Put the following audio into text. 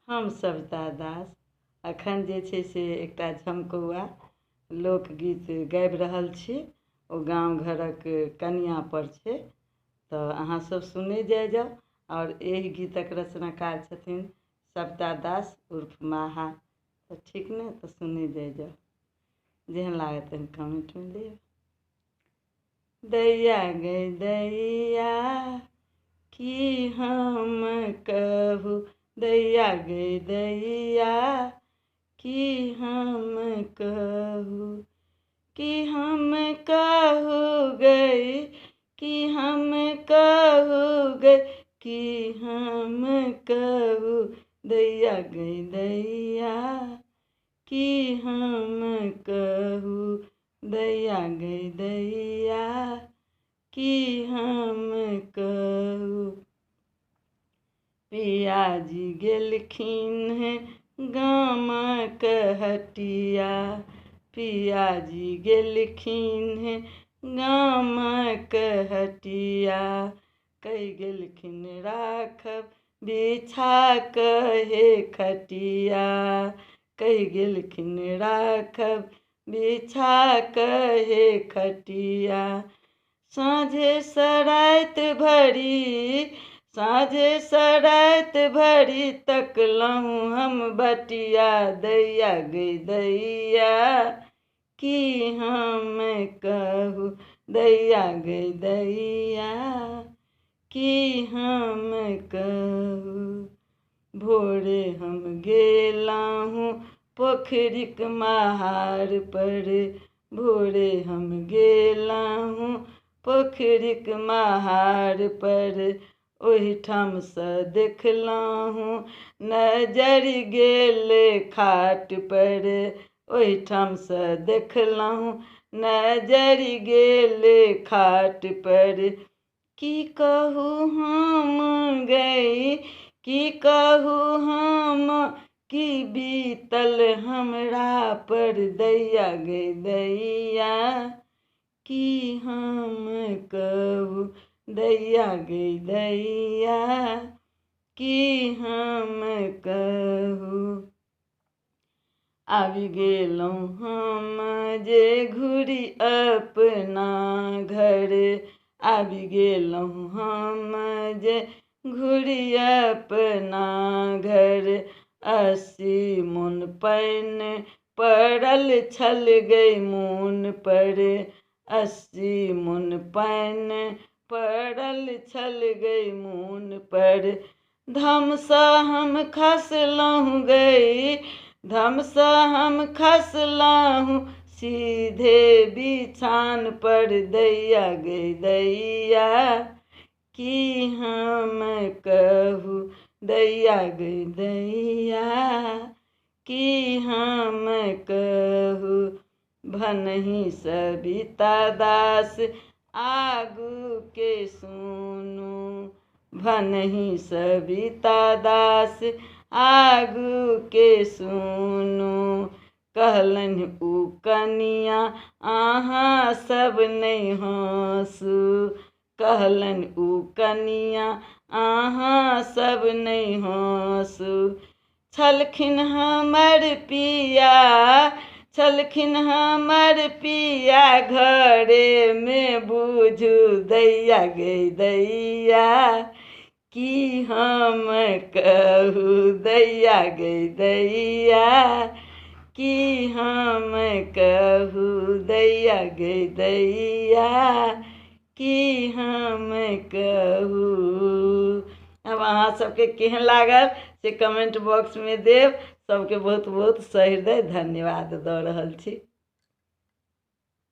हम सविता दास अखन जे छै से एकटा झमकौआ लोकगीत गाबि रहल छी। ओ गाँव घरक कनिया पर छै, तो अहाँ सब सुनै जाओ। और एहि गीतक रचनाकार छथिन सविता दास उर्फ माहा। तो ठीक ने, तो सुनै जाओ। जेहन लागे तेहन कमेंट में दियो। दैया गै दैया की हम कहू, दैया गै दैया की हम कहू, कि हम कहू गई, कि हम कहू गई, कि हम कहू दैया गै दैया कि हम कहू, दैया गै दैया कि हम कहू। पियाजी गेलखिन गामक हटिया, पियाजी गेलखिन गामक हटिया, कहि गेलखिन राखब बिछा कहे खटिया, कहि गेलखिन राखब बिछा कहे खटिया। साँझे सराइत भरी, साँझे सराइत भरी तकलहुँ हम बटिया, दैया गै दैया कि हम कहू, दैया गै दैया कि हम कहू। भोरे हम गेलहुँ पोखरिक महार पर, भोरे हम गेलहुँ पोखरिक महार पर, ओहिठाम सँ देखलहुँ नजरि गेल खाट पर, ओहिठाम सँ देखलहुँ नजरि गेल खाट पर। की कहू हम गई, की कहू हम, कि बीतल हमरा पर, दैया गै दैया कि हम कहू, दैया गै दैया कि हम कहू। आबि गेलहुँ हम जे घुरि अपना घर, आबि गेलहुँ हम जे घुरि अपना घर। 80 मोन पानि पड़ल छल गै मोन पर, 80 मोन पानि पड़ल छल गै मोन पर। धम सँ हम खसलहुँ गई, धम सँ हम खसलहुँ सीधे बिछान पर, दैया गै दैया कि हम कहू, दैया गै दैया कि हम कहू। भनहि सविता दास आगू के सुनू, भनहि सविता दास आगू के सुनू। कहलनि उ कनिया अहाँ सब नहि हँसू, कहलनि उ कनिया अहाँ सब नहि हँसू। छलखिन हमर पिया, छलखिन हमर पिया घरे में बुझू, दैया गै दैया कि हम कहू, दैया गै दैया कि हम कहू, दैया गै दैया कि हम कहू। अब अहाँ सबके केहन लागल से कमेंट बॉक्स में देव। सबके बहुत बहुत सहृदय धन्यवाद दऽ रहल छी।